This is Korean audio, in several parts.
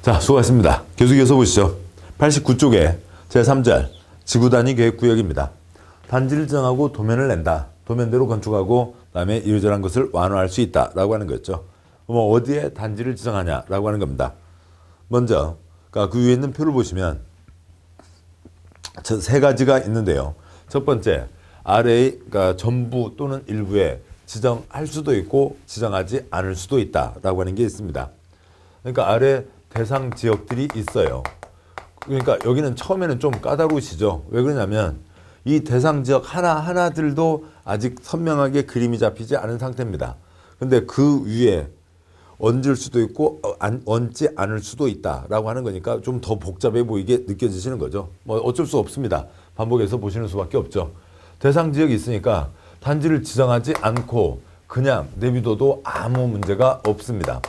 자, 수고하셨습니다. 계속 이어서 보시죠. 89쪽에 제3절 지구단위 계획구역입니다. 단지를 지정하고 도면을 낸다. 도면대로 건축하고 그다음에 이러저러한 것을 완화할 수 있다라고 하는 거였죠. 그럼 어디에 단지를 지정하냐라고 하는 겁니다. 먼저 그러니까 그 위에 있는 표를 보시면 세 가지가 있는데요. 첫 번째, 아래의 그러니까 전부 또는 일부에 지정할 수도 있고 지정하지 않을 수도 있다라고 하는 게 있습니다. 그러니까 아래 대상 지역들이 있어요. 그러니까 여기는 처음에는 좀 까다로우시죠. 왜 그러냐면 이 대상 지역 하나하나들도 아직 선명하게 그림이 잡히지 않은 상태입니다. 근데 그 위에 얹을 수도 있고 얹지 않을 수도 있다라고 하는 거니까 좀 더 복잡해 보이게 느껴지시는 거죠. 뭐 어쩔 수 없습니다. 반복해서 보시는 수밖에 없죠. 대상 지역이 있으니까 단지를 지정하지 않고 그냥 내비둬도 아무 문제가 없습니다.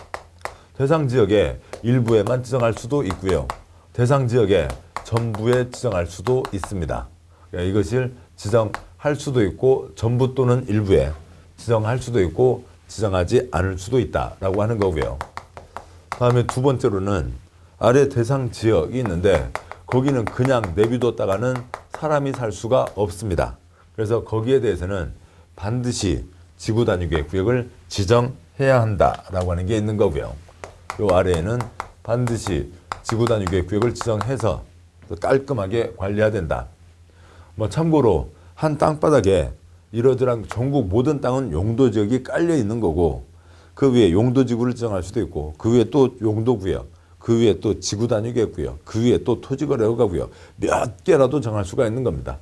대상 지역의 일부에만 지정할 수도 있고요. 대상 지역의 전부에 지정할 수도 있습니다. 그러니까 이것을 지정할 수도 있고 전부 또는 일부에 지정할 수도 있고 지정하지 않을 수도 있다라고 하는 거고요. 다음에 두 번째로는 아래 대상 지역이 있는데 거기는 그냥 내비뒀다가는 사람이 살 수가 없습니다. 그래서 거기에 대해서는 반드시 지구단위계획구역을 지정해야 한다라고 하는 게 있는 거고요. 요 아래에는 반드시 지구단위계획구역을 지정해서 깔끔하게 관리해야 된다. 뭐 참고로 한 땅바닥에 이러저런 전국 모든 땅은 용도지역이 깔려 있는 거고 그 위에 용도지구를 지정할 수도 있고 그 위에 또 용도구역, 그 위에 또 지구단위계획구역, 그 위에 또 토지거래허가구역 몇 개라도 정할 수가 있는 겁니다.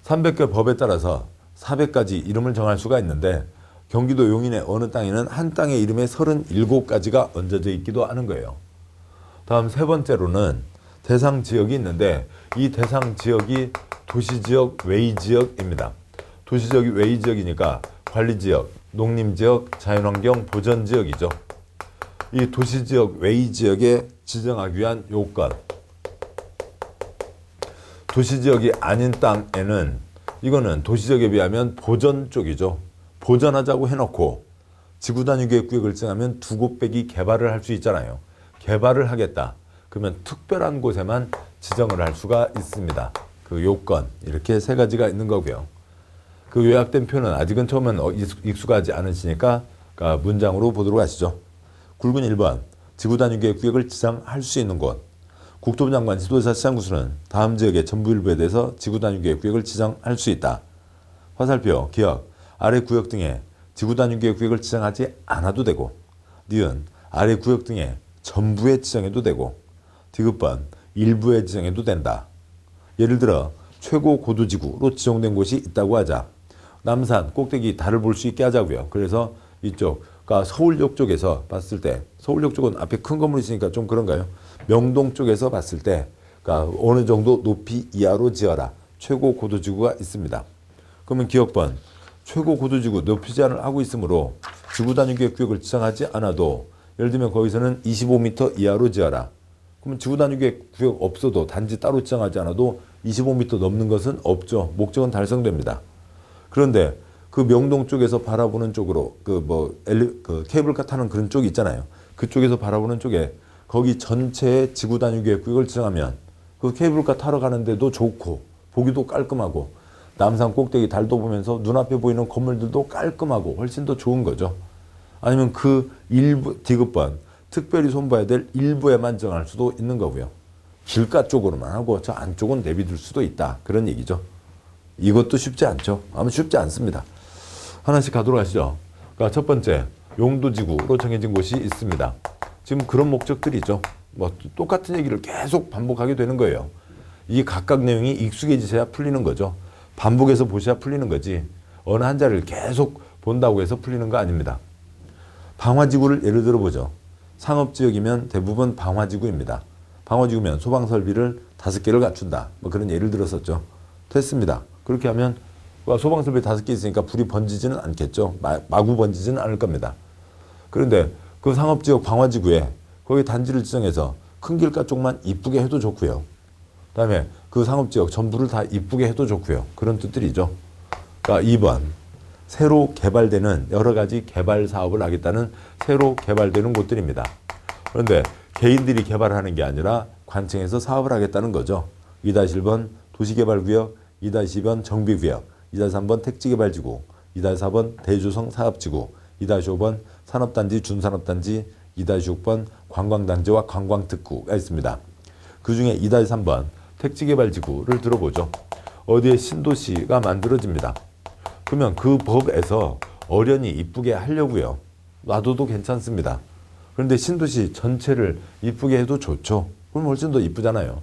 300개 법에 따라서 400가지 이름을 정할 수가 있는데 경기도 용인의 어느 땅에는 한 땅의 이름에 37가지가 얹어져 있기도 하는 거예요. 다음 세 번째로는 대상 지역이 있는데 이 대상 지역이 도시지역, 외지역입니다. 도시지역이 외지역이니까 관리지역, 농림지역, 자연환경 보전지역이죠. 이 도시지역, 외지역에 지정하기 위한 요건. 도시지역이 아닌 땅에는 이거는 도시지역에 비하면 보전 쪽이죠. 보전하자고 해놓고 지구단위계획구역을 지정하면 두 곳배기 개발을 할 수 있잖아요. 개발을 하겠다. 그러면 특별한 곳에만 지정을 할 수가 있습니다. 그 요건 이렇게 세 가지가 있는 거고요. 그 요약된 표는 아직은 처음엔 익숙하지 않으시니까 문장으로 보도록 하시죠. 굵은 1번 지구단위계획구역을 지정할 수 있는 곳. 국토부 장관 지도자 시장구수는 다음 지역의 전부 일부에 대해서 지구단위계획구역을 지정할 수 있다. 화살표 기억 아래 구역 등에 지구단위계획구역을 지정하지 않아도 되고 니은 아래 구역 등에 전부에 지정해도 되고 디귿번 일부에 지정해도 된다. 예를 들어 최고 고도지구로 지정된 곳이 있다고 하자. 남산 꼭대기 달을 볼 수 있게 하자고요. 그래서 이쪽 그러니까 서울역 쪽에서 봤을 때 서울역 쪽은 앞에 큰 건물이 있으니까 좀 그런가요? 명동 쪽에서 봤을 때 그러니까 어느 정도 높이 이하로 지어라. 최고 고도지구가 있습니다. 그러면 기억번 최고 고도지구 높이 제한을 하고 있으므로 지구단위계획구역을 지정하지 않아도 예를 들면 거기서는 25m 이하로 지어라. 그러면 지구단위계획구역 없어도 단지 따로 지정하지 않아도 25m 넘는 것은 없죠. 목적은 달성됩니다. 그런데 그 명동 쪽에서 바라보는 쪽으로 그 케이블카 타는 그런 쪽이 있잖아요. 그쪽에서 바라보는 쪽에 거기 전체의 지구단위계획구역을 지정하면 그 케이블카 타러 가는데도 좋고 보기도 깔끔하고 남산 꼭대기 달도 보면서 눈앞에 보이는 건물들도 깔끔하고 훨씬 더 좋은 거죠. 아니면 그 일부 디귿번 특별히 손봐야 될 일부에만 정할 수도 있는 거고요. 길가 쪽으로만 하고 저 안쪽은 내비둘 수도 있다. 그런 얘기죠. 이것도 쉽지 않죠. 아마 쉽지 않습니다. 하나씩 가도록 하시죠. 그러니까 첫 번째 용도지구로 정해진 곳이 있습니다. 지금 그런 목적들이죠. 뭐 똑같은 얘기를 계속 반복하게 되는 거예요. 이 각각 내용이 익숙해지셔야 풀리는 거죠. 반복해서 보셔야 풀리는 거지 어느 한 자리를 계속 본다고 해서 풀리는 거 아닙니다. 방화지구를 예를 들어 보죠. 상업지역이면 대부분 방화지구입니다. 방화지구면 소방설비를 5개를 갖춘다. 뭐 그런 예를 들었었죠. 됐습니다. 그렇게 하면 소방설비 5개 있으니까 불이 번지지는 않겠죠. 마구 번지지는 않을 겁니다. 그런데 그 상업지역 방화지구에 거기 단지를 지정해서 큰 길가 쪽만 이쁘게 해도 좋고요. 그 다음에 그 상업지역 전부를 다 이쁘게 해도 좋고요. 그런 뜻들이죠. 그러니까 2번 새로 개발되는 여러 가지 개발 사업을 하겠다는 새로 개발되는 곳들입니다. 그런데 개인들이 개발하는 게 아니라 관청에서 사업을 하겠다는 거죠. 2-1번 도시개발구역, 2-2번 정비구역, 2-3번 택지개발지구, 2-4번 대조성 사업지구, 2-5번 산업단지, 준산업단지, 2-6번 관광단지와 관광특구가 있습니다. 그 중에 2-3번 택지개발지구를 들어보죠. 어디에 신도시가 만들어집니다. 그러면 그 법에서 어련히 이쁘게 하려고요. 놔둬도 괜찮습니다. 그런데 신도시 전체를 이쁘게 해도 좋죠. 그럼 훨씬 더 이쁘잖아요.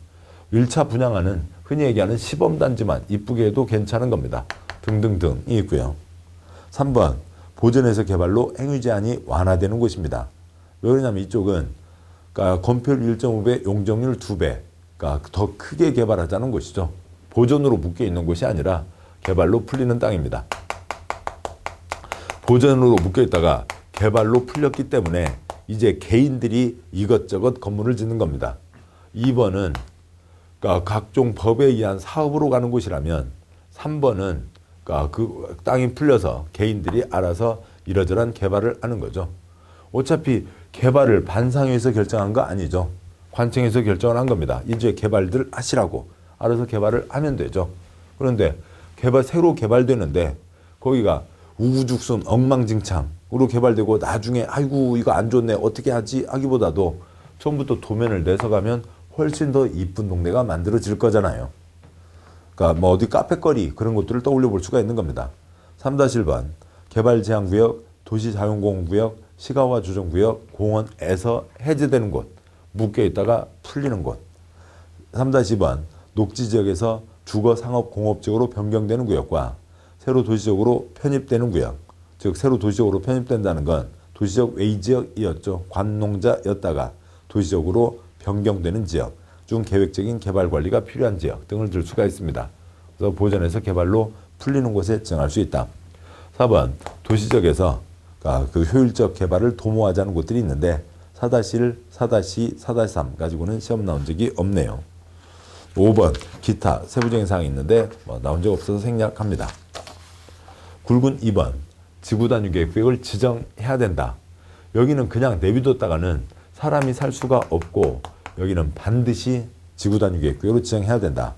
1차 분양하는 흔히 얘기하는 시범단지만 이쁘게 해도 괜찮은 겁니다. 등등등이 있고요. 3번 보전에서 개발로 행위 제한이 완화되는 곳입니다. 왜 그러냐면 이쪽은 그러니까 건폐율 1.5배, 용적률 2배, 그러니까 더 크게 개발하자는 곳이죠. 보전으로 묶여 있는 곳이 아니라 개발로 풀리는 땅입니다. 보전으로 묶여 있다가 개발로 풀렸기 때문에 이제 개인들이 이것저것 건물을 짓는 겁니다. 2번은 그러니까 각종 법에 의한 사업으로 가는 곳이라면 3번은 그러니까 그 땅이 풀려서 개인들이 알아서 이러저러한 개발을 하는 거죠. 어차피 개발을 반상회에서 결정한 거 아니죠. 관청에서 결정을 한 겁니다. 이제 개발들 하시라고 알아서 개발을 하면 되죠. 그런데 새로 개발되는데 거기가 우후죽순 엉망진창으로 개발되고 나중에 아이고 이거 안 좋네 어떻게 하지 하기보다도 처음부터 도면을 내서 가면 훨씬 더 이쁜 동네가 만들어질 거잖아요. 그러니까 뭐 어디 카페거리 그런 것들을 떠올려 볼 수가 있는 겁니다. 3-1번 개발제한구역, 도시자연공원구역, 시가화 조정구역, 공원에서 해제되는 곳, 묶여 있다가 풀리는 곳. 3-2번 녹지지역에서 주거, 상업, 공업지역으로 변경되는 구역과 새로 도시적으로 편입되는 구역. 즉 새로 도시적으로 편입된다는 건 도시적 외지역이었죠. 관농자였다가 도시적으로 변경되는 지역 중 계획적인 개발 관리가 필요한 지역 등을 들 수가 있습니다. 그래서 보전에서 개발로 풀리는 곳에 정할 수 있다. 4번 도시적에서 그 효율적 개발을 도모하자는 곳들이 있는데 4-1, 4-2, 4-3 가지고는 시험 나온 적이 없네요. 5번 기타 세부적인 사항이 있는데 나온 적 없어서 생략합니다. 굵은 2번 지구단위계획을 지정해야 된다. 여기는 그냥 내비뒀다가는 사람이 살 수가 없고 여기는 반드시 지구단위계획으로 지정해야 된다.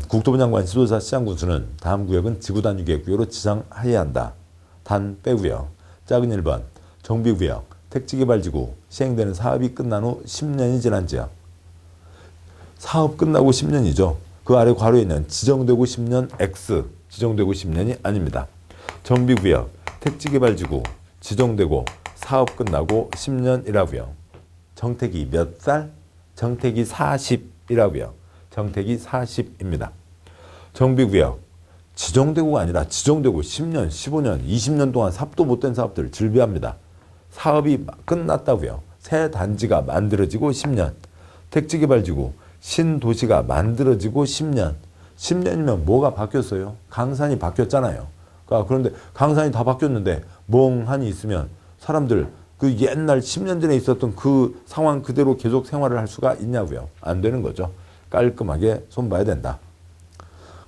국토부장관 지도자 시장군수는 다음 구역은 지구단위계획으로 지정해야 한다. 단 빼고요. 작은 1번 정비구역, 택지개발지구 시행되는 사업이 끝난 후 10년이 지난 지역. 사업 끝나고 10년이죠. 그 아래 괄호에 있는 지정되고 10년 X 지정되고 10년이 아닙니다. 정비구역, 택지개발지구 지정되고 사업 끝나고 10년이라고요. 정택이 몇 살? 정택이 40이라고요. 정택이 40입니다. 정비구역 지정되고가 아니라 지정되고 10년, 15년, 20년 동안 삽도 못된 사업들을 즐비합니다. 사업이 끝났다고요. 새 단지가 만들어지고 10년. 택지개발지구 신도시가 만들어지고 10년. 10년이면 뭐가 바뀌었어요? 강산이 바뀌었잖아요. 그런데 강산이 다 바뀌었는데 멍하니 있으면 사람들 그 옛날 10년 전에 있었던 그 상황 그대로 계속 생활을 할 수가 있냐고요. 안 되는 거죠. 깔끔하게 손봐야 된다.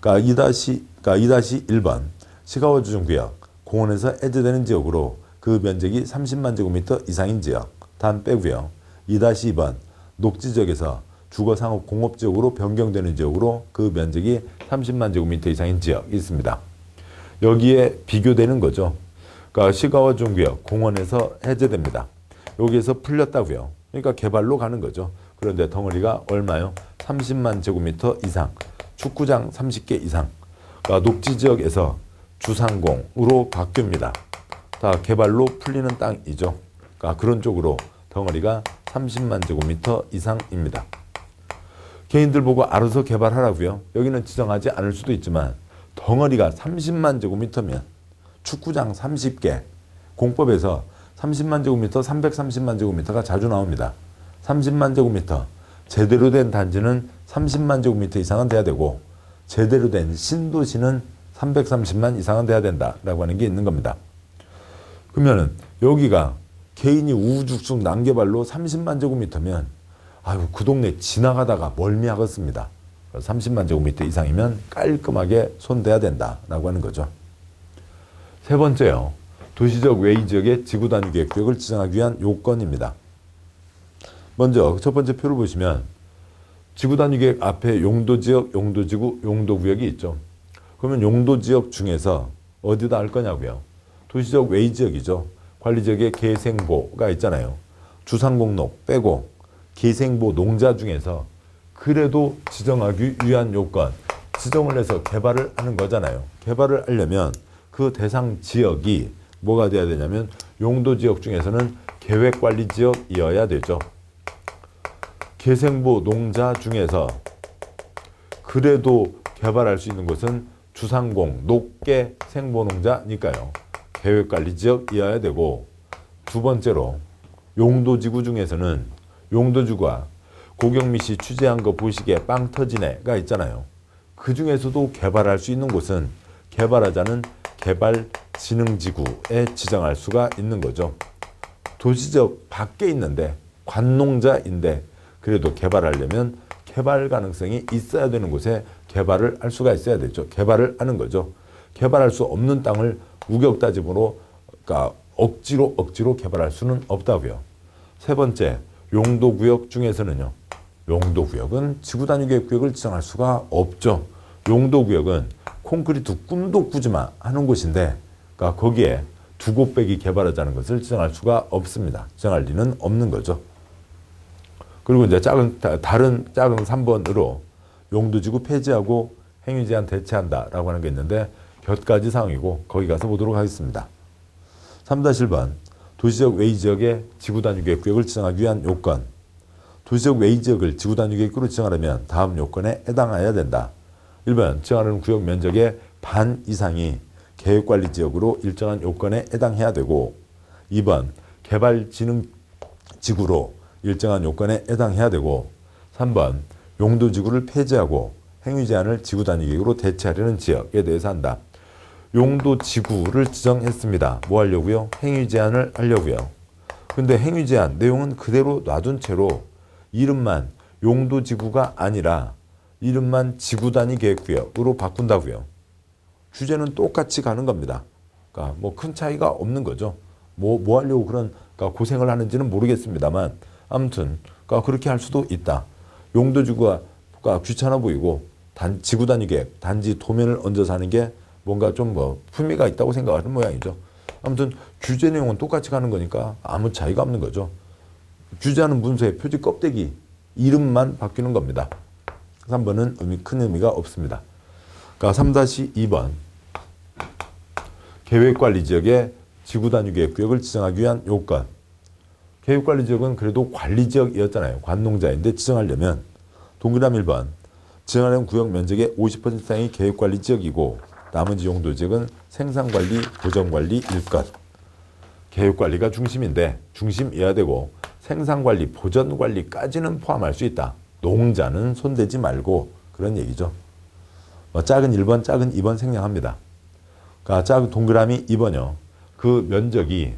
그러니까 2-1번 시가화 조정구역 공원에서 해제되는 지역으로 그 면적이 30만 제곱미터 이상인 지역 단 빼고요. 2-2번 녹지지역에서 주거, 상업, 공업지역으로 변경되는 지역으로 그 면적이 30만 제곱미터 이상인 지역이 있습니다. 여기에 비교되는 거죠. 그러니까 시가화 조정구역 공원에서 해제됩니다. 여기에서 풀렸다고요. 그러니까 개발로 가는 거죠. 그런데 덩어리가 얼마요? 30만 제곱미터 이상, 축구장 30개 이상. 그러니까 녹지지역에서 주상공으로 바뀝니다. 다 개발로 풀리는 땅이죠. 그러니까 그런 쪽으로 덩어리가 30만 제곱미터 이상입니다. 개인들 보고 알아서 개발하라고요. 여기는 지정하지 않을 수도 있지만 덩어리가 30만 제곱미터면 축구장 30개, 공법에서 30만 제곱미터, 330만 제곱미터가 자주 나옵니다. 30만 제곱미터, 제대로 된 단지는 30만 제곱미터 이상은 돼야 되고 제대로 된 신도시는 330만 이상은 돼야 된다라고 하는 게 있는 겁니다. 그러면은 여기가 개인이 우후죽순 난개발로 30만 제곱미터면 아유 그 동네 지나가다가 멀미하겠습니다. 30만 제곱미터 이상이면 깔끔하게 손대야 된다라고 하는 거죠. 세 번째요. 도시적 외의 지역의 지구단위 계획구역을 지정하기 위한 요건입니다. 먼저 첫 번째 표를 보시면 지구단위계획 앞에 용도지역, 용도지구, 용도구역이 있죠. 그러면 용도지역 중에서 어디다 할 거냐고요. 도시적 외지역이죠. 관리지역에 계생보가 있잖아요. 주상공록 빼고 계생보 농자 중에서 그래도 지정하기 위한 요건, 지정을 해서 개발을 하는 거잖아요. 개발을 하려면 그 대상 지역이 뭐가 돼야 되냐면 용도지역 중에서는 계획관리지역이어야 되죠. 계생보 농자 중에서 그래도 개발할 수 있는 곳은 주상공, 녹계, 생보농자니까요. 계획관리지역이어야 되고, 두 번째로 용도지구 중에서는 용도지구가 고경미 씨 취재한 거 보시기에 빵 터지네가 있잖아요. 그 중에서도 개발할 수 있는 곳은 개발하자는 개발진흥지구에 지정할 수가 있는 거죠. 도시적 밖에 있는데 관농자인데 그래도 개발하려면 개발 가능성이 있어야 되는 곳에 개발을 할 수가 있어야 되죠. 개발을 하는 거죠. 개발할 수 없는 땅을 우격다짐으로, 그러니까 억지로 개발할 수는 없다고요. 세 번째, 용도구역 중에서는요. 용도구역은 지구단위계획구역을 지정할 수가 없죠. 용도구역은 콘크리트 꿈도 꾸지 마 하는 곳인데, 그러니까 거기에 두 곳배기 개발하자는 것을 지정할 수가 없습니다. 지정할 리는 없는 거죠. 그리고 이제 다른 작은 3번으로 용도지구 폐지하고 행위제한 대체한다라고 하는 게 있는데 곁가지 사항이고 거기 가서 보도록 하겠습니다. 3-1번 도시적 외지역에 지구단위계획구역을 지정하기 위한 요건. 도시적 외지역을 지구단위계획구로 지정하려면 다음 요건에 해당해야 된다. 1번 지정하는 구역 면적의 반 이상이 계획관리지역으로 일정한 요건에 해당해야 되고, 2번 개발진흥지구로 일정한 요건에 해당해야 되고, 3번 용도지구를 폐지하고 행위제한을 지구단위계획으로 대체하려는 지역에 대해서 한다. 용도지구를 지정했습니다. 뭐 하려고요? 행위제한을 하려고요. 근데 행위제한 내용은 그대로 놔둔 채로 이름만 용도지구가 아니라 이름만 지구단위계획구역으로 바꾼다고요. 주제는 똑같이 가는 겁니다. 그러니까 뭐 큰 차이가 없는 거죠. 뭐 하려고 그런 고생을 하는지는 모르겠습니다만 아무튼 그렇게 할 수도 있다. 용도지구가 귀찮아 보이고 지구단위계획, 단지 도면을 얹어서 하는 게 뭔가 좀 품위가 있다고 생각하는 모양이죠. 아무튼 규제 내용은 똑같이 가는 거니까 아무 차이가 없는 거죠. 규제하는 문서의 표지 껍데기 이름만 바뀌는 겁니다. 3번은 큰 의미가 없습니다. 그러니까 3-2번 계획관리지역에 지구단위계획구역을 지정하기 위한 요건. 계획관리지역은 그래도 관리지역이었잖아요. 관농자인데 지정하려면 동그라미 1번 지정하려는 구역 면적의 50% 이상이 계획관리지역이고 나머지 용도지역은 생산관리, 보전관리일 것. 계획관리가 중심이어야 되고 생산관리, 보전관리까지는 포함할 수 있다. 농자는 손대지 말고 그런 얘기죠. 작은 1번, 작은 2번 생략합니다. 그러니까 작은 동그라미 2번이요. 그 면적이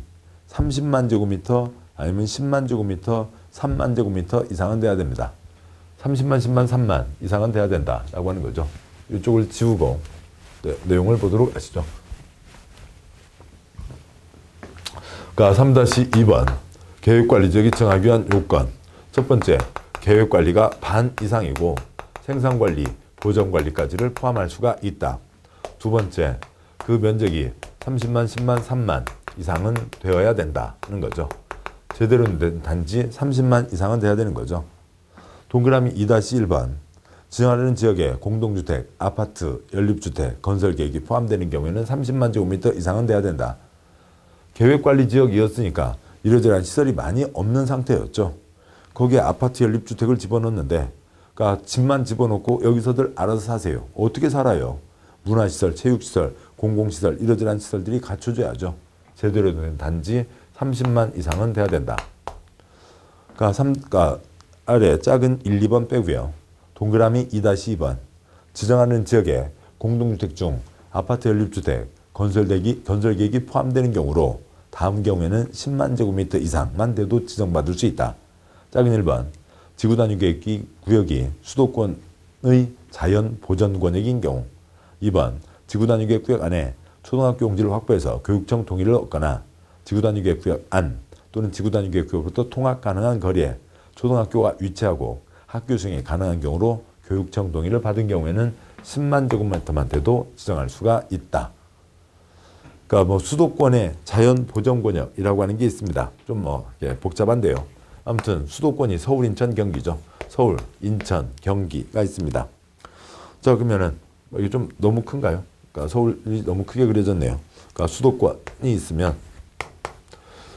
30만 제곱미터 아니면 10만 제곱미터, 3만 제곱미터 이상은 돼야 됩니다. 30만, 10만, 3만 이상은 돼야 된다라고 하는 거죠. 이쪽을 지우고 내용을 보도록 하시죠. 그러니까 3-2번 계획관리지역이 정하기 위한 요건. 첫 번째, 계획관리가 반 이상이고 생산관리, 보전관리까지를 포함할 수가 있다. 두 번째, 그 면적이 30만, 10만, 3만 이상은 되어야 된다는 거죠. 제대로 된 단지 30만 이상은 돼야 되는 거죠. 동그라미 2-1번 지정하려는 지역에 공동주택, 아파트, 연립주택, 건설계획이 포함되는 경우에는 30만 제곱미터 이상은 돼야 된다. 계획관리지역이었으니까 이러저러한 시설이 많이 없는 상태였죠. 거기에 아파트, 연립주택을 집어넣는데 그러니까 집만 집어넣고 여기서들 알아서 사세요. 어떻게 살아요? 문화시설, 체육시설, 공공시설 이러저러한 시설들이 갖춰져야죠. 제대로 된 단지 30만 이상은 돼야 된다. 그러니까 아래 작은 1, 2번 빼고요. 동그라미 2-2번 지정하는 지역에 공동주택 중 아파트 연립주택, 건설계획이 포함되는 경우로 다음 경우에는 10만 제곱미터 이상만 돼도 지정받을 수 있다. 작은 1번 지구단위계획구역이 수도권의 자연보전권역인 경우. 2번 지구단위계획구역 안에 초등학교 용지를 확보해서 교육청 동의를 얻거나 지구단위계획구역 안 또는 지구단위계획구역으로부터 통학 가능한 거리에 초등학교가 위치하고 학교 수용이 가능한 경우로 교육청 동의를 받은 경우에는 10만 제곱미터만 돼도 지정할 수가 있다. 그러니까 뭐 수도권의 자연 보전 권역이라고 하는 게 있습니다. 좀 복잡한데요. 아무튼 수도권이 서울, 인천, 경기죠. 서울, 인천, 경기가 있습니다. 자, 그러면은 이게 좀 너무 큰가요? 그러니까 서울이 너무 크게 그려졌네요. 그러니까 수도권이 있으면,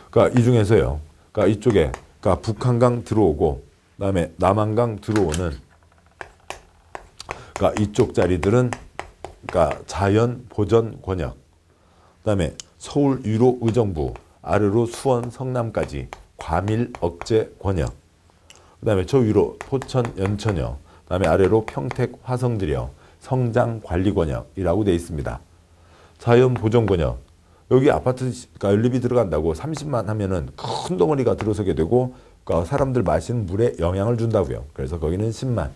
그러니까 이 중에서요. 그러니까 이쪽에 그러니까 북한강 들어오고, 그다음에 남한강 들어오는, 그러니까 이쪽 자리들은 그러니까 자연 보전 권역. 그다음에 서울 위로 의정부, 아래로 수원 성남까지 과밀 억제 권역. 그다음에 저 위로 포천 연천여, 그다음에 아래로 평택 화성들여 성장 관리 권역이라고 되어 있습니다. 자연 보전 권역. 여기 아파트 연립이 들어간다고 30만 하면은 큰 덩어리가 들어서게 되고, 그러니까 사람들 마시는 물에 영향을 준다고요. 그래서 거기는 10만.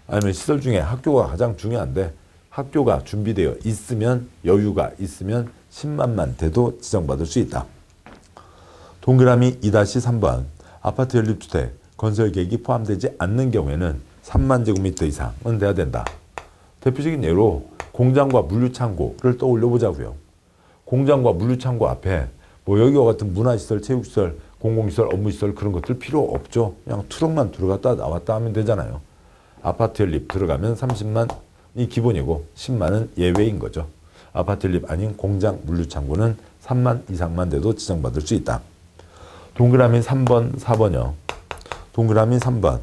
아니면 시설 중에 학교가 가장 중요한데, 학교가 준비되어 있으면, 여유가 있으면 10만만 돼도 지정받을 수 있다. 동그라미 2-3번 아파트 연립주택 건설 계획이 포함되지 않는 경우에는 3만 제곱미터 이상은 돼야 된다. 대표적인 예로 공장과 물류창고를 떠올려 보자고요. 공장과 물류창고 앞에 뭐 여기와 같은 문화시설, 체육시설, 공공시설, 업무시설 그런 것들 필요 없죠. 그냥 트럭만 들어갔다 나왔다 하면 되잖아요. 아파트 연립 들어가면 30만이 기본이고 10만은 예외인 거죠. 아파트 연립 아닌 공장, 물류창고는 3만 이상만 돼도 지정받을 수 있다. 동그라미 3번, 4번이요. 동그라미 3번.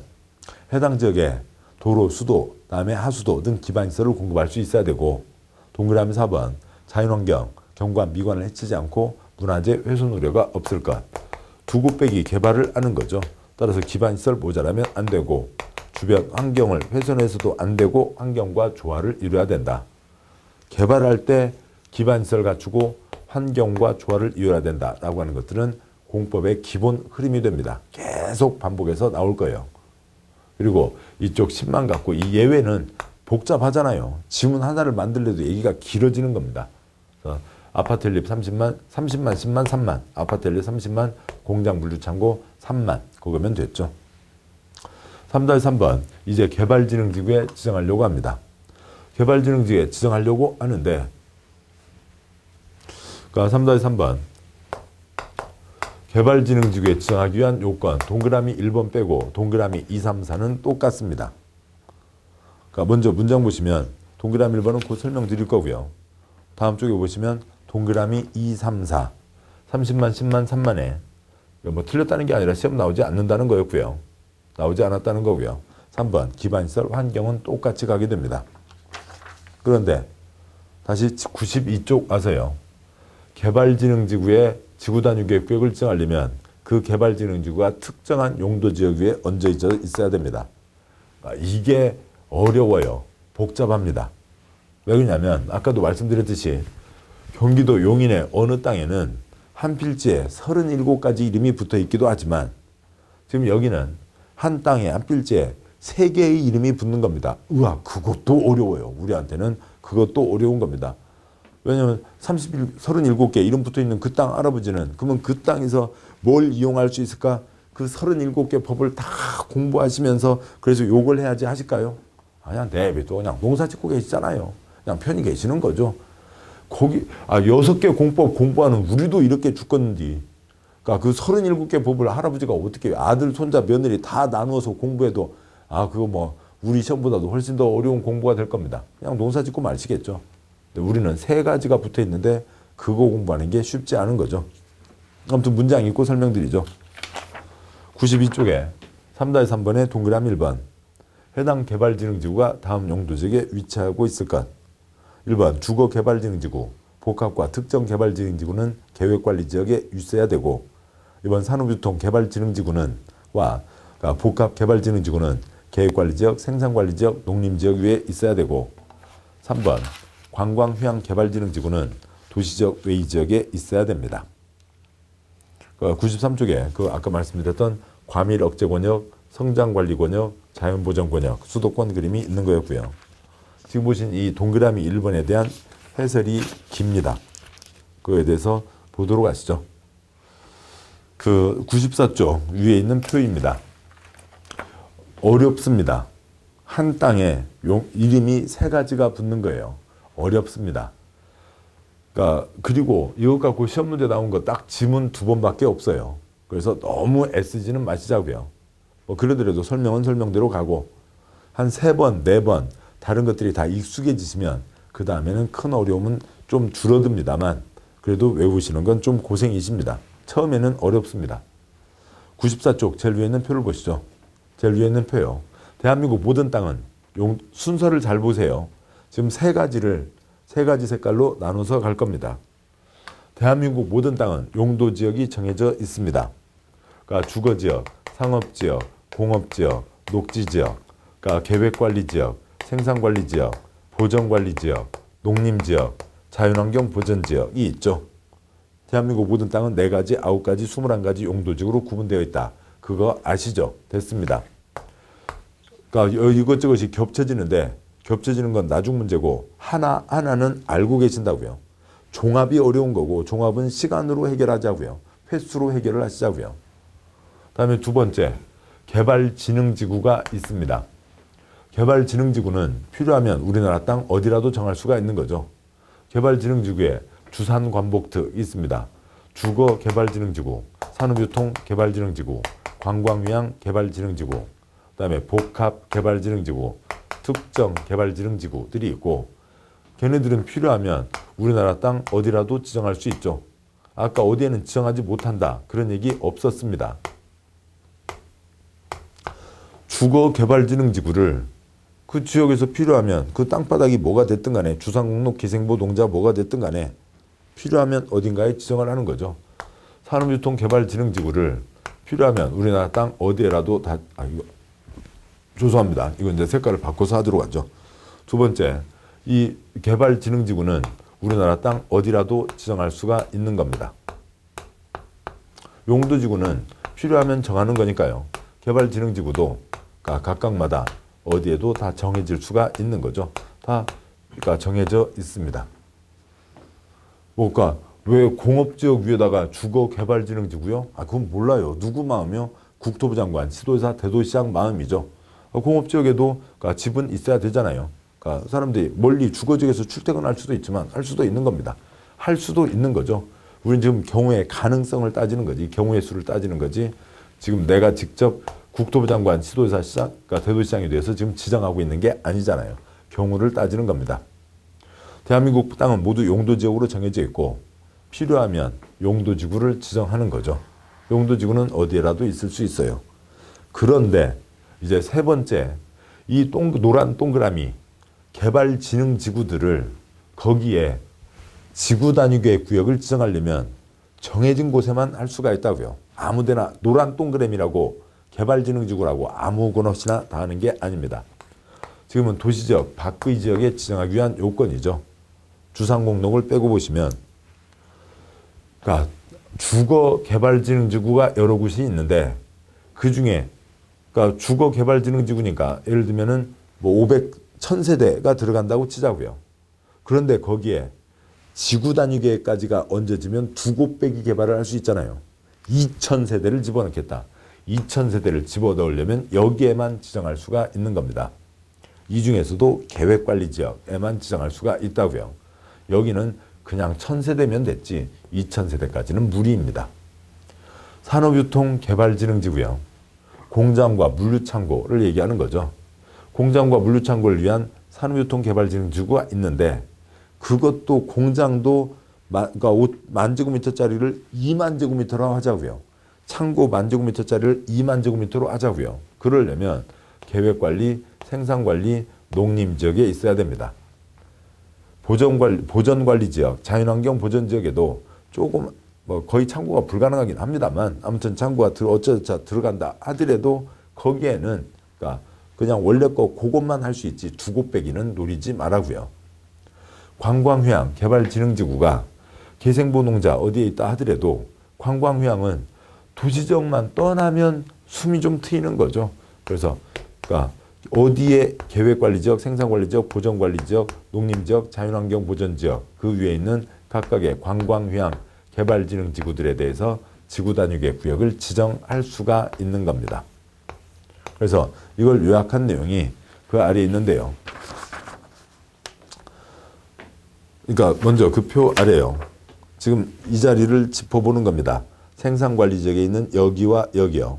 해당 지역에 도로, 수도, 다음에 하수도 등 기반시설을 공급할 수 있어야 되고, 동그라미 4번. 자연환경, 경관, 미관을 해치지 않고 문화재 훼손 우려가 없을 것. 두 곳빼기 개발을 하는 거죠. 따라서 기반시설 모자라면 안 되고, 주변 환경을 훼손해서도 안 되고 환경과 조화를 이루어야 된다. 개발할 때 기반시설 갖추고 환경과 조화를 이루어야 된다라고 하는 것들은 공법의 기본 흐름이 됩니다. 계속 반복해서 나올 거예요. 그리고 이쪽 10만 갖고 이 예외는 복잡하잖아요. 지문 하나를 만들려도 얘기가 길어지는 겁니다. 그래서 아파트 연립 30만, 30만, 10만, 3만, 아파트 연립 30만, 공장 물류창고 3만, 그거면 됐죠. 3-3번, 이제 개발진흥지구에 지정하려고 합니다. 개발진흥지구에 지정하려고 하는데, 그러니까 3-3번, 개발진흥지구에 지정하기 위한 요건, 동그라미 1번 빼고 동그라미 2, 3, 4는 똑같습니다. 그러니까 먼저 문장 보시면 동그라미 1번은 곧 설명드릴 거고요. 다음 쪽에 보시면 동그라미 2, 3, 4, 30만, 10만, 3만에 뭐 틀렸다는 게 아니라 시험 나오지 않는다는 거였고요. 나오지 않았다는 거고요. 3번 기반시설 환경은 똑같이 가게 됩니다. 그런데 다시 92쪽 와서요. 개발진흥지구에 지구단위 계획을 지정하려면 그 개발진흥지구가 특정한 용도지역 위에 얹어 있어야 됩니다. 이게 어려워요. 복잡합니다. 왜 그러냐면 아까도 말씀드렸듯이 경기도 용인의 어느 땅에는 한 필지에 37가지 이름이 붙어 있기도 하지만 지금 여기는 한 땅에 한 필지에 3개의 이름이 붙는 겁니다. 우와, 그것도 어려워요. 우리한테는 그것도 어려운 겁니다. 왜냐하면 37개 이름 붙어 있는 그 땅 할아버지는 그러면 그 땅에서 뭘 이용할 수 있을까? 그 37개 법을 다 공부하시면서 그래서 욕을 해야지 하실까요? 그냥 내비도 그냥 농사 짓고 계시잖아요. 그냥 편히 계시는 거죠. 거기 6개 공법 공부하는 우리도 이렇게 죽겠는데, 그러니까 그 37개 법을 할아버지가 어떻게 아들, 손자, 며느리 다 나누어서 공부해도 그거 뭐 우리 시험보다도 훨씬 더 어려운 공부가 될 겁니다. 그냥 농사 짓고 마시겠죠. 우리는 3가지가 붙어 있는데 그거 공부하는 게 쉽지 않은 거죠. 아무튼 문장 읽고 설명드리죠. 92쪽에 3-3번의 동그라미 1번. 해당 개발진흥지구가 다음 용도지역에 위치하고 있을 것. 1번 주거개발진흥지구. 복합과 특정개발진흥지구는 계획관리지역에 있어야 되고, 2번 산업유통개발진흥지구는 그러니까 복합개발진흥지구는 계획관리지역, 생산관리지역, 농림지역 위에 있어야 되고, 3번 관광휴양개발진흥지구는 도시적 외의지역에 있어야 됩니다. 93쪽에 그 아까 말씀드렸던 과밀억제권역, 성장관리권역, 자연보전권역, 수도권 그림이 있는 거였고요. 지금 보신 이 동그라미 1번에 대한 해설이 깁니다. 그거에 대해서 보도록 하시죠. 그 94쪽 위에 있는 표입니다. 어렵습니다. 한 땅에 이름이 세 가지가 붙는 거예요. 어렵습니다. 그러니까 그리고 이것 갖고 시험 문제 나온 거 딱 지문 2번밖에 없어요. 그래서 너무 애쓰지는 마시자고요. 뭐 그러더라도 설명은 설명대로 가고 한 3번, 4번 다른 것들이 다 익숙해지시면 그 다음에는 큰 어려움은 좀 줄어듭니다만 그래도 외우시는 건 좀 고생이십니다. 처음에는 어렵습니다. 94쪽 제일 위에 있는 표를 보시죠. 제일 위에 있는 표요. 대한민국 모든 땅은 순서를 잘 보세요. 지금 세 가지 색깔로 나눠서 갈 겁니다. 대한민국 모든 땅은 용도 지역이 정해져 있습니다. 그러니까 주거지역, 상업지역, 공업지역, 녹지지역, 그러니까 계획관리지역, 생산관리지역, 보전관리지역, 농림지역, 자연환경보전지역이 있죠. 대한민국 모든 땅은 4가지, 9가지, 21가지 용도지역으로 구분되어 있다. 그거 아시죠? 됐습니다. 그러니까 이것저것이 겹쳐지는데 겹쳐지는 건 나중 문제고 하나는 알고 계신다고요. 종합이 어려운 거고 종합은 시간으로 해결하자고요. 횟수로 해결을 하시자고요. 다음에 2번째, 개발진흥지구가 있습니다. 개발진흥지구는 필요하면 우리나라 땅 어디라도 정할 수가 있는 거죠. 개발진흥지구에 주산관복특 있습니다. 주거개발진흥지구, 산업유통개발진흥지구, 관광휴양개발진흥지구, 그 다음에 복합개발진흥지구, 특정개발진흥지구들이 있고 걔네들은 필요하면 우리나라 땅 어디라도 지정할 수 있죠. 아까 어디에는 지정하지 못한다. 그런 얘기 없었습니다. 주거개발진흥지구를 그 지역에서 필요하면 그 땅바닥이 뭐가 됐든 간에 주상공록, 기생보, 농자 뭐가 됐든 간에 필요하면 어딘가에 지정을 하는 거죠. 산업유통개발진흥지구를 필요하면 우리나라 땅 어디에라도 다 죄송합니다. 이건 이제 색깔을 바꿔서 하도록 하죠. 2번째, 이 개발진흥지구는 우리나라 땅 어디라도 지정할 수가 있는 겁니다. 용도지구는 필요하면 정하는 거니까요. 개발진흥지구도 각각마다 어디에도 다 정해질 수가 있는 거죠. 다 그러니까 정해져 있습니다. 그러니까 왜 공업지역 위에다가 주거개발진흥지구요? 그건 몰라요. 누구 마음이요? 국토부 장관, 시도지사, 대도시장 마음이죠. 공업지역에도 그러니까 집은 있어야 되잖아요. 그러니까 사람들이 멀리 주거지역에서 출퇴근할 수도 있지만 할 수도 있는 겁니다. 할 수도 있는 거죠. 우리는 지금 경우의 가능성을 따지는 거지. 경우의 수를 따지는 거지. 지금 내가 직접 국토부 장관, 시도지사, 시장, 그러니까 대도시장에 대해서 지금 지정하고 있는 게 아니잖아요. 경우를 따지는 겁니다. 대한민국 땅은 모두 용도지역으로 정해져 있고 필요하면 용도지구를 지정하는 거죠. 용도지구는 어디에라도 있을 수 있어요. 그런데 이제 3번째, 이 노란 동그라미 개발진흥지구들을 거기에 지구단위계획구역을 지정하려면 정해진 곳에만 할 수가 있다고요. 아무데나 노란 동그라미라고 개발진흥지구라고 아무거나 다 하는 게 아닙니다. 지금은 도시지역 밖의 지역에 지정하기 위한 요건이죠. 주상공록을 빼고 보시면 그러니까 주거개발진흥지구가 여러 곳이 있는데 그중에 그러니까 주거개발진흥지구니까 예를 들면은 뭐 1000세대가 들어간다고 치자고요. 그런데 거기에 지구단위계획까지가 얹어지면 2곳 빼기 개발을 할 수 있잖아요. 2000세대를 집어넣겠다. 2000세대를 집어넣으려면 여기에만 지정할 수가 있는 겁니다. 이 중에서도 계획관리지역에만 지정할 수가 있다고요. 여기는 그냥 1000세대면 됐지 2000세대까지는 무리입니다. 산업유통개발진흥지구요. 공장과 물류창고를 얘기하는 거죠. 공장과 물류창고를 위한 산업유통개발진흥지구가 있는데 그것도 공장도 그러니까 5만 제곱미터짜리를 2만 제곱미터로 하자고요. 창고 1만 제곱미터짜리를 2만 제곱미터로 하자고요. 그러려면 계획관리, 생산관리, 농림지역에 있어야 됩니다. 보전관리지역, 자연환경보전지역에도 조금 거의 창고가 불가능하긴 합니다만 아무튼 창고가 어쩌다 들어간다 하더라도 거기에는 그러니까 그냥 원래 거 그것만 할 수 있지 2곳 빼기는 노리지 말라고요. 관광휴양 개발진흥지구가 계생보농자 어디에 있다 하더라도 관광휴양은 도시지역만 떠나면 숨이 좀 트이는 거죠. 그래서 그러니까 어디에 계획관리지역, 생산관리지역, 보전관리지역, 농림지역, 자연환경보전지역 그 위에 있는 각각의 관광휴양 개발진흥지구들에 대해서 지구단위계획구역을 지정할 수가 있는 겁니다. 그래서 이걸 요약한 내용이 그 아래에 있는데요. 그러니까 먼저 그 표 아래요. 지금 이 자리를 짚어보는 겁니다. 생산관리지역에 있는 여기와 여기요.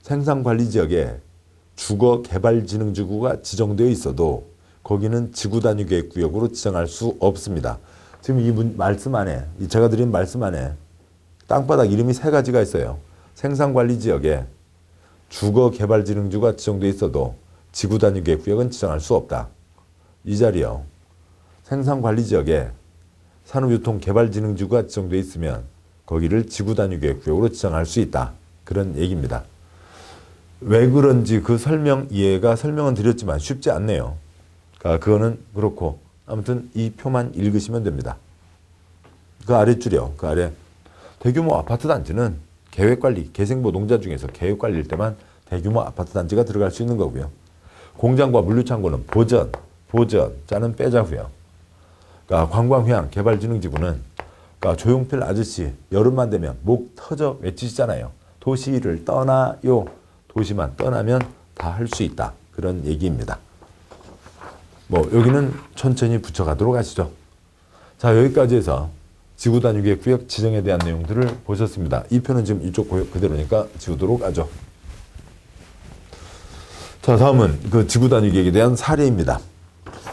생산관리지역에 주거개발진흥지구가 지정되어 있어도 거기는 지구단위계획구역으로 지정할 수 없습니다. 지금 이 말씀 안에, 제가 드린 말씀 안에 땅바닥 이름이 세 가지가 있어요. 생산관리지역에 주거개발진흥지구가 지정되어 있어도 지구단위계획구역은 지정할 수 없다. 이 자리요. 생산관리지역에 산업유통개발진흥지구가 지정되어 있으면 거기를 지구단위계획구역으로 지정할 수 있다. 그런 얘기입니다. 왜 그런지 그 설명은 드렸지만 쉽지 않네요. 그러니까 그거는 그렇고 아무튼 이 표만 읽으시면 됩니다. 그 아랫줄이요. 그 아래 대규모 아파트 단지는 계획관리, 개생보 농자 중에서 계획관리일 때만 대규모 아파트 단지가 들어갈 수 있는 거고요. 공장과 물류창고는 보전, 빼자고요. 그러니까 관광휴양 개발진흥지구는 그러니까 조용필 아저씨 여름만 되면 목 터져 외치시잖아요. 도시를 떠나요. 도시만 떠나면 다 할 수 있다. 그런 얘기입니다. 뭐 여기는 천천히 붙여가도록 하시죠. 자, 여기까지 해서 지구단위계획구역 지정에 대한 내용들을 보셨습니다. 이 표는 지금 이쪽 그대로니까 지우도록 하죠. 자, 다음은 그 지구단위계획에 대한 사례입니다.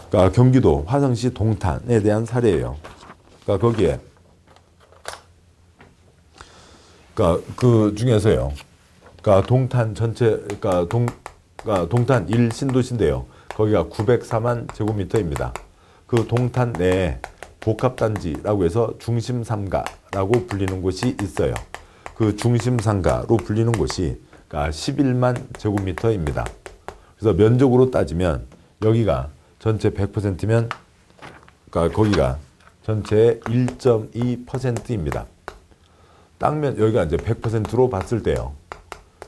그러니까 경기도 화성시 동탄에 대한 사례예요. 그러니까 거기에 그러니까 그 중에서요. 그러니까 동탄 전체 그러니까 동탄 1신도시인데요. 거기가 904만 제곱미터입니다. 그 동탄 내에 복합단지라고 해서 중심삼가라고 불리는 곳이 있어요. 그 중심삼가로 불리는 곳이 그러니까 11만 제곱미터입니다. 그래서 면적으로 따지면 여기가 전체 100%면 그러니까 거기가 전체의 1.2%입니다. 땅면 여기가 이제 100%로 봤을 때요.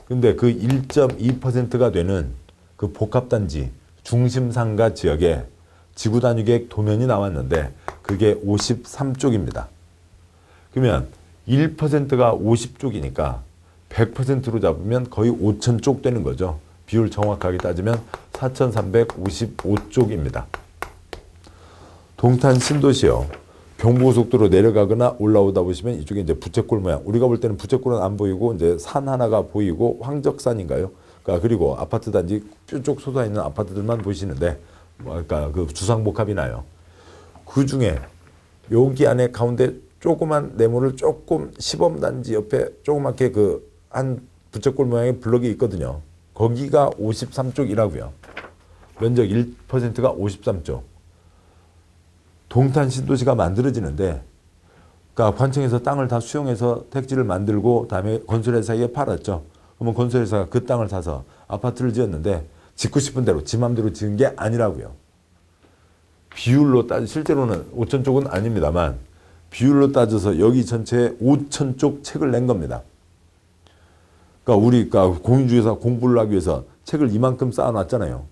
근데 그 1.2%가 되는 그 복합단지 중심상가 지역에 지구단위계획 도면이 나왔는데 그게 53쪽입니다. 그러면 1%가 50쪽이니까 100%로 잡으면 거의 5,000쪽 되는 거죠. 비율 정확하게 따지면 4,355쪽입니다. 동탄 신도시요. 경부고속도로 내려가거나 올라오다 보시면 이쪽에 이제 부채꼴 모양. 우리가 볼 때는 부채꼴은 안 보이고 이제 산 하나가 보이고 황적산인가요? 그러니까 그리고 아파트 단지 뾰족 솟아 있는 아파트들만 보시는데, 그러니까 그 주상복합이나요. 그 중에 여기 안에 가운데 조그만 네모를 조금 시범단지 옆에 조그맣게 그 한 부채꼴 모양의 블럭이 있거든요. 거기가 53쪽이라고요. 면적 1%가 53쪽. 동탄 신도시가 만들어지는데, 그러니까 관청에서 땅을 다 수용해서 택지를 만들고 다음에 건설회사에 팔았죠. 그러면 건설회사가 그 땅을 사서 아파트를 지었는데 짓고 싶은 대로 지 맘대로 지은 게 아니라고요. 비율로 실제로는 5,000쪽은 아닙니다만 비율로 따져서 여기 전체에 5,000쪽 책을 낸 겁니다. 그러니까 우리가 공인중개사 공부를 하기 위해서 책을 이만큼 쌓아놨잖아요.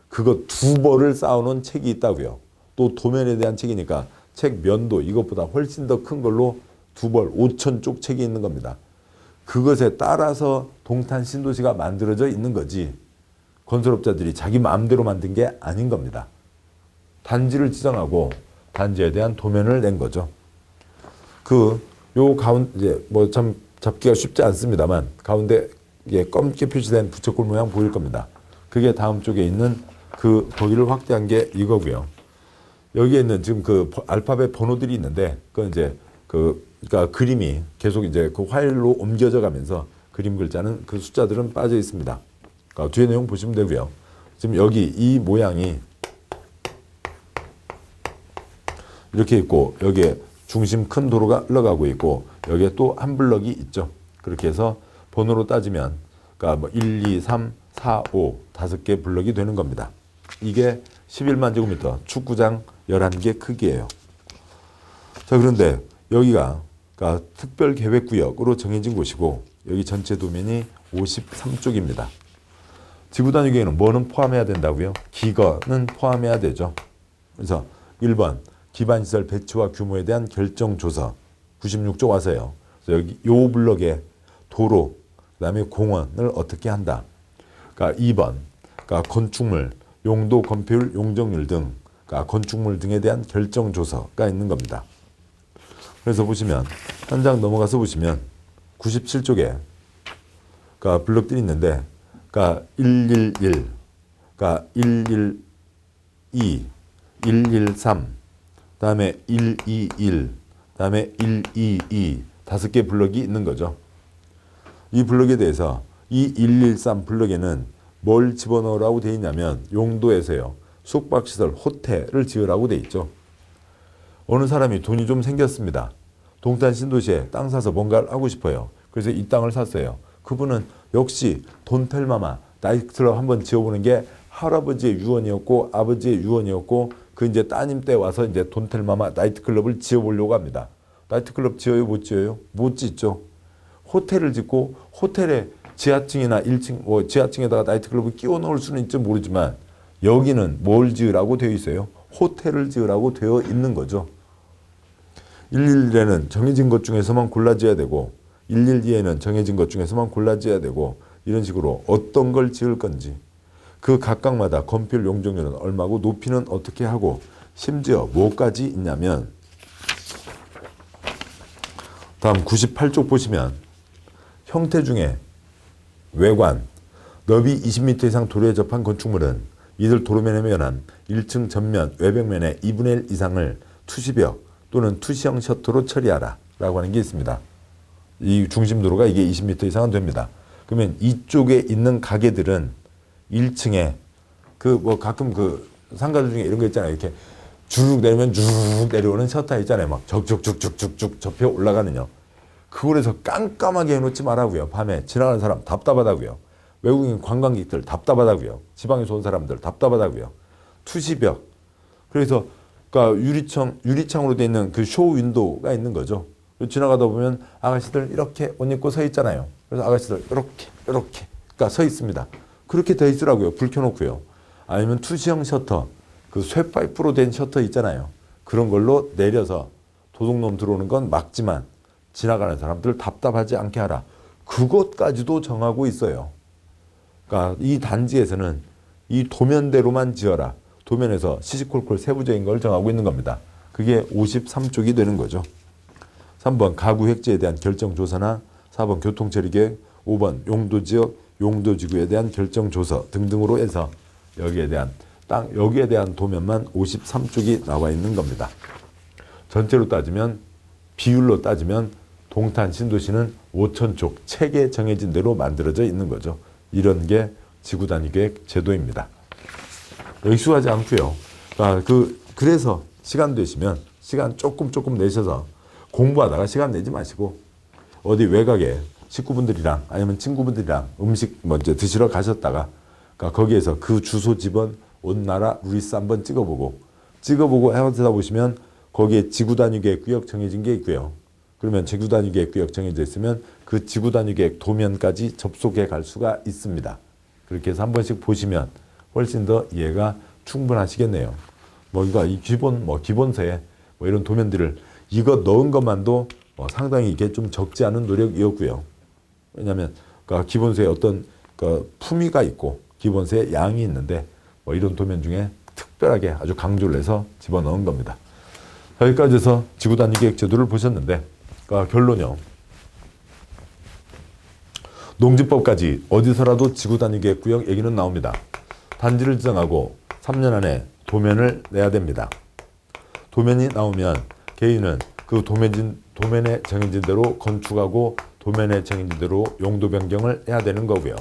그거 2벌을 쌓아놓은 책이 있다고요. 또 도면에 대한 책이니까 책 면도 이것보다 훨씬 더 큰 걸로 2벌 5,000쪽 책이 있는 겁니다. 그것에 따라서 동탄 신도시가 만들어져 있는 거지 건설업자들이 자기 마음대로 만든 게 아닌 겁니다. 단지를 지정하고 단지에 대한 도면을 낸 거죠. 요 가운데 이제 뭐 참 잡기가 쉽지 않습니다만 가운데 검게 표시된 부채꼴 모양 보일 겁니다. 그게 다음 쪽에 있는 그 거기를 확대한 게 이거고요. 여기에 있는 지금 그 알파벳 번호들이 있는데 그건 이제 그러니까 그림이 계속 이제 그 화일로 옮겨져 가면서 그림 글자는 그 숫자들은 빠져 있습니다. 그러니까 뒤에 내용 보시면 되고요. 지금 여기 이 모양이 이렇게 있고 여기에 중심 큰 도로가 흘러가고 있고 여기에 또 한 블럭이 있죠. 그렇게 해서 번호로 따지면 그러니까 뭐 1, 2, 3, 4, 5 5개 블럭이 되는 겁니다. 이게 11만 제곱미터 축구장 11개 크기예요. 자, 그런데 여기가 그러니까 특별계획구역으로 정해진 곳이고 여기 전체 도면이 53쪽입니다. 지구단위계획은 뭐는 포함해야 된다고요? 기거는 포함해야 되죠. 그래서 1번 기반시설 배치와 규모에 대한 결정조서 96쪽 와서요. 그래서 여기 요 블럭에 도로, 그 다음에 공원을 어떻게 한다. 그러니까 2번, 그러니까 건축물, 용도, 건폐율, 용적률 등, 그러니까 건축물 등에 대한 결정 조서가 있는 겁니다. 그래서 보시면 한 장 넘어가서 보시면 97쪽에 그러니까 블럭들이 있는데, 그러니까 111, 그러니까 112, 113, 그다음에 121, 그다음에 122 다섯 개 블럭이 있는 거죠. 이 블럭에 대해서 이 113 블럭에는 뭘 집어넣으라고 되어 있냐면 용도에서요. 숙박시설, 호텔을 지으라고 되어 있죠. 어느 사람이 돈이 좀 생겼습니다. 동탄 신도시에 땅 사서 뭔가를 하고 싶어요. 그래서 이 땅을 샀어요. 그분은 역시 돈텔마마 나이트클럽 한번 지어보는 게 할아버지의 유언이었고 아버지의 유언이었고 그 이제 따님 때 와서 이제 돈텔마마 나이트클럽을 지어보려고 합니다. 나이트클럽 지어요? 못 지어요? 못 짓죠. 호텔을 짓고 호텔에 지하층이나 1층, 지하층에다가 나이트클럽을 끼워 넣을 수는 있지 모르지만 여기는 뭘 지으라고 되어 있어요? 호텔을 지으라고 되어 있는 거죠. 111에는 정해진 것 중에서만 골라 지어야 되고 112에는 정해진 것 중에서만 골라 지어야 되고 이런 식으로 어떤 걸 지을 건지 그 각각마다 건폐율 용적률은 얼마고 높이는 어떻게 하고 심지어 뭐까지 있냐면 다음 98쪽 보시면 형태 중에 외관, 너비 20m 이상 도로에 접한 건축물은 이들 도로면에 면한 1층 전면 외벽면의 2분의 1 이상을 투시벽 또는 투시형 셔터로 처리하라 라고 하는 게 있습니다. 이 중심도로가 이게 20m 이상은 됩니다. 그러면 이쪽에 있는 가게들은 1층에 가끔 상가들 중에 이런 거 있잖아요. 이렇게 쭉 내리면 쭉 내려오는 셔터 있잖아요. 막 적적적적적쭉 접혀 올라가는요. 그걸 해서 깜깜하게 해놓지 말라고요. 밤에 지나가는 사람 답답하다고요. 외국인 관광객들 답답하다고요. 지방에서 온 사람들 답답하다고요. 투시벽. 그래서 그러니까 유리창으로 되어 있는 그 쇼 윈도우가 있는 거죠. 지나가다 보면 아가씨들 이렇게 옷 입고 서 있잖아요. 그래서 아가씨들 이렇게 그러니까 서 있습니다. 그렇게 돼 있으라고요. 불 켜놓고요. 아니면 투시형 셔터, 그 쇠파이프로 된 셔터 있잖아요. 그런 걸로 내려서 도둑놈 들어오는 건 막지만 지나가는 사람들 답답하지 않게 하라. 그것까지도 정하고 있어요. 그러니까 이 단지에서는 이 도면대로만 지어라. 도면에서 시시콜콜 세부적인 걸 정하고 있는 겁니다. 그게 53쪽이 되는 거죠. 3번 가구 획지에 대한 결정조사나 4번 교통처리계획, 5번 용도지역, 용도지구에 대한 결정조서 등등으로 해서 여기에 대한 도면만 53쪽이 나와 있는 겁니다. 전체로 따지면 비율로 따지면 동탄 신도시는 5,000쪽 책에 정해진 대로 만들어져 있는 거죠. 이런 게 지구단위계획 제도입니다. 익숙하지 않고요. 그래서 시간 되시면 시간 조금 내셔서 공부하다가 시간 내지 마시고 어디 외곽에 식구분들이랑 아니면 친구분들이랑 음식 먼저 드시러 가셨다가 그러니까 거기에서 그 주소 집은 온 나라 루이스 한번 찍어보고 해서 보시면 거기에 지구단위계획 구역 정해진 게 있고요. 그러면 지구단위계획 구역 정해져 있으면 그 지구단위계획 도면까지 접속해 갈 수가 있습니다. 그렇게 해서 한 번씩 보시면 훨씬 더 이해가 충분하시겠네요. 이 기본서에 이런 도면들을 이거 넣은 것만도 상당히 이게 좀 적지 않은 노력이었고요. 왜냐하면 기본서에 어떤 품위가 있고 기본서에 양이 있는데 이런 도면 중에 특별하게 아주 강조를 해서 집어넣은 겁니다. 여기까지 해서 지구단위계획 제도를 보셨는데 결론요. 농지법까지 어디서라도 지구단위계획 구역 얘기는 나옵니다. 단지를 지정하고 3년 안에 도면을 내야 됩니다. 도면이 나오면 개인은 그 도면에 정해진 대로 건축하고 도면에 정해진 대로 용도 변경을 해야 되는 거고요.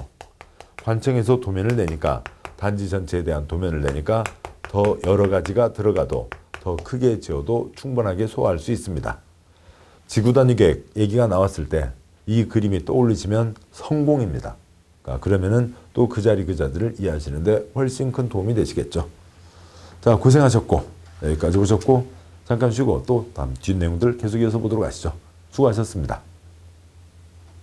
관청에서 도면을 내니까 단지 전체에 대한 도면을 내니까 더 여러 가지가 들어가도 더 크게 지어도 충분하게 소화할 수 있습니다. 지구단위계획 얘기가 나왔을 때 이 그림이 떠올리시면 성공입니다. 그러면은 또 그 자들을 이해하시는데 훨씬 큰 도움이 되시겠죠. 자, 고생하셨고 여기까지 오셨고 잠깐 쉬고 또 다음 뒷 내용들 계속 이어서 보도록 하시죠. 수고하셨습니다.